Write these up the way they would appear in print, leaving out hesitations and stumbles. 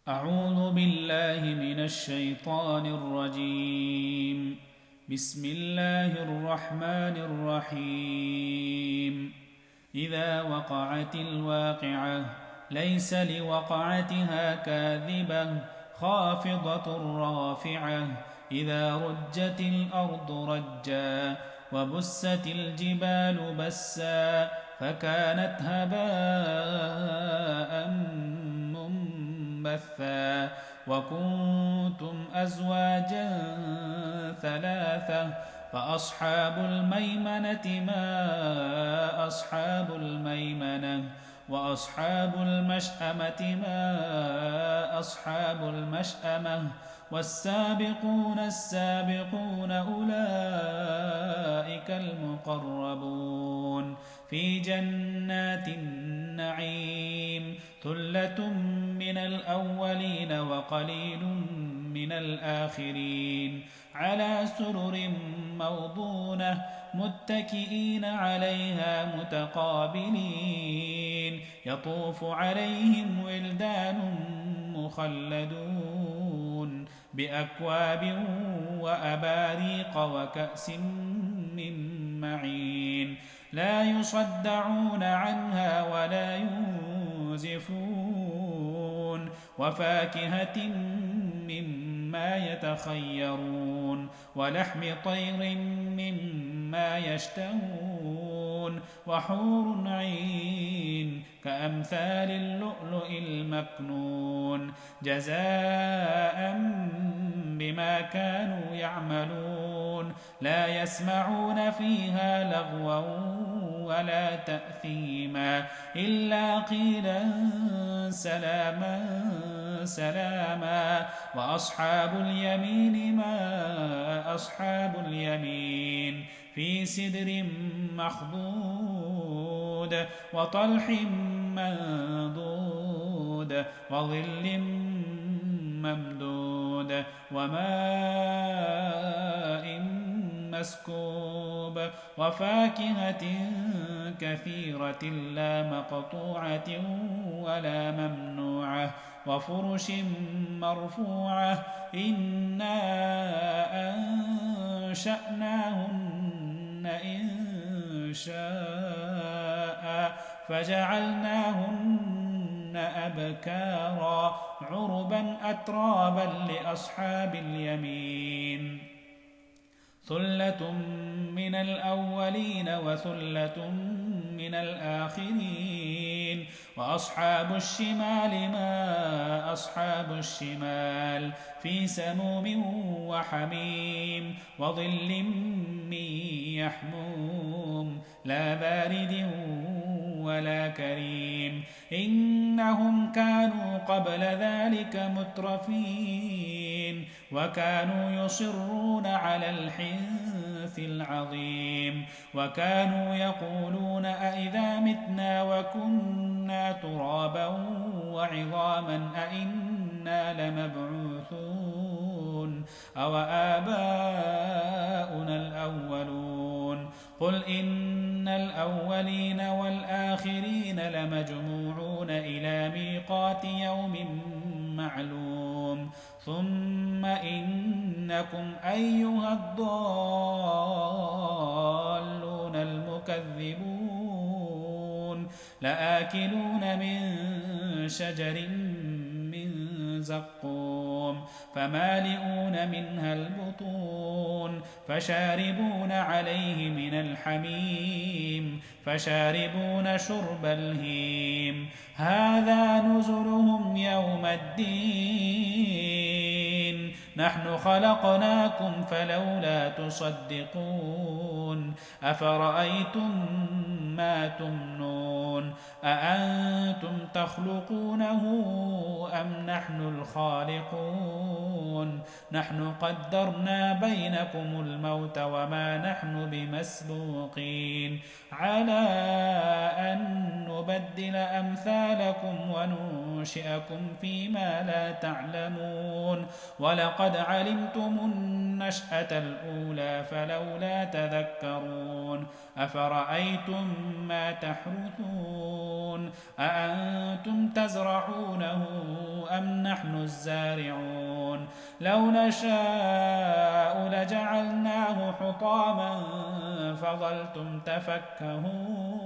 أعوذ بالله من الشيطان الرجيم. بسم الله الرحمن الرحيم. إذا وقعت الواقعة ليس لوقعتها كاذبة خافضة رافعة. إذا رجت الأرض رجا وبست الجبال بسا فكانت هباء منبثا وكنتم أزواجا ثلاثة فأصحاب الميمنة ما أصحاب الميمنة وأصحاب المشأمة ما أصحاب المشأمة والسابقون السابقون أولئك المقربون في جنات النعيم. ثلة من الأولين وقليل من الآخرين. على سرر موضونة متكئين عليها متقابلين. يطوف عليهم ولدان مخلدون بأكواب وأباريق وكأس من معين. لا يصدعون عنها ولا ينزفون. وفاكهة مما يتخيرون ولحم طير مما يشتهون. وحور عين كأمثال اللؤلؤ المكنون جزاء بما كانوا يعملون. لا يسمعون فيها لغوا ولا تأثيما إلا قيلا سلاما سلاما. وأصحاب اليمين ما أصحاب اليمين في سدر مخضود وطلح منضود وظل ممدود وماء مسكوب وفاكهة كثيرة لا مقطوعة ولا ممنوعة وفرش مرفوعة. إنا أنشأناهن إن شاء فجعلناهن أبكارا عربا أترابا لأصحاب اليمين. ثلة من الأولين وثلة من الآخرين. وأصحاب الشمال ما أصحاب الشمال في سموم وحميم وظل من يحموم لا بارد ولا كريم. إنهم كانوا قبل ذلك مترفين وكانوا يصرون على الحنث العظيم وكانوا يقولون أئذا متنا وكنا ترابا وعظاما أئنا لمبعوثون أو آباؤنا الأولون. قل إن الأولين والآخرين لمجموعون إلى ميقات يوم معلوم. ثم إنكم أيها الضالون المكذبون لآكلون من شجر من زقوم فمالئون منها البطون فشاربون عليه من الحميم فشاربون شرب الهيم. هذا نزلهم يوم الدين. نحن خلقناكم فلولا تصدقون. أفرأيتم ما تمنون أأنتم تخلقونه أم نحن الخالقون. نحن قدرنا بينكم الموت وما نحن بمسبوقين على أن نبدل أمثالكم وننشئكم ينشئكم فيما لا تعلمون ولقد علمتم النشأة الأولى فلولا تذكرون أفرأيتم ما تحرثون أأنتم تزرعونه أم نحن الزارعون لو نشاء لجعلناه حطاما فظلتم تفكهون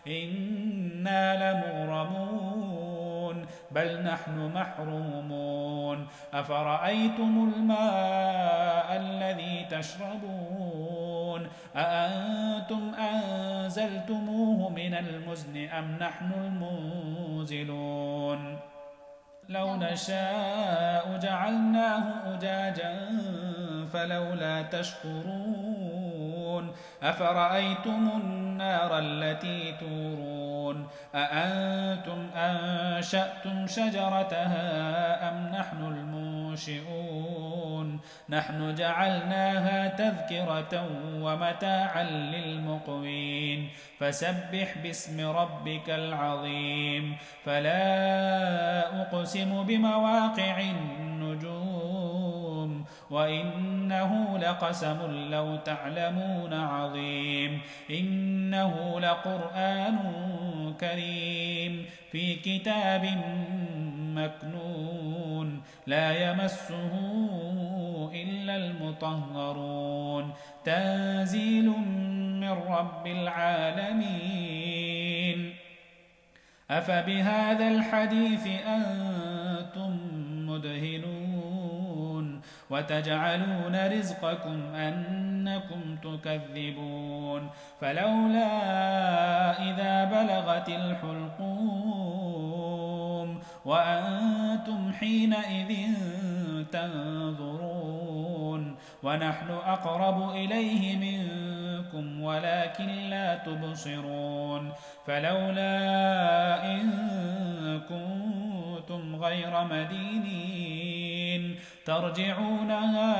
إنا لمغرمون بل نحن محرومون أفرأيتم الماء الذي تشربون أأنتم أنزلتموه من المزن أم نحن المنزلون لو نشاء جعلناه أجاجا فلولا تشكرون أفرأيتم النار التي تورون أأنتم أنشأتم شجرتها أم نحن المنشئون نحن جعلناها تذكرة ومتاعا للمقوين فسبح باسم ربك العظيم فلا أقسم بمواقع النجوم وإنه لقسم لو تعلمون عظيم إنه لقرآن كريم في كتاب مكنون لا يمسه إلا المطهرون تنزيل من رب العالمين أفبهذا الحديث أنتم مدهنون وتجعلون رزقكم أنكم تكذبون فلولا إذا بلغت الحلقوم وأنتم حينئذ تنظرون ونحن أقرب إليه منكم ولكن لا تبصرون فلولا إن كنتم غير مدينين ترجعونها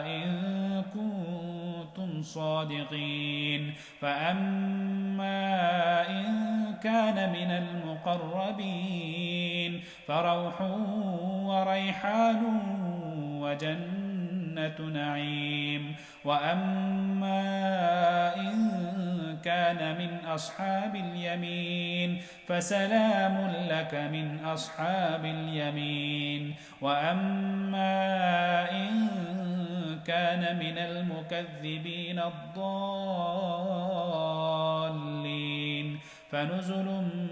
إن كنتم صادقين فأما إن كان من المقربين فروح وريحان وجنة نعيم وأما إن كان من أصحاب اليمين فسلام لك من أصحاب اليمين وأما إن كان من المكذبين الضالين فنزل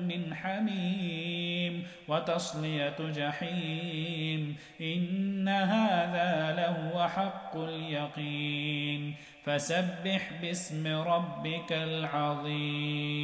من حميم وتصلية جحيم إن هذا لهو حق اليقين فسبح باسم ربك العظيم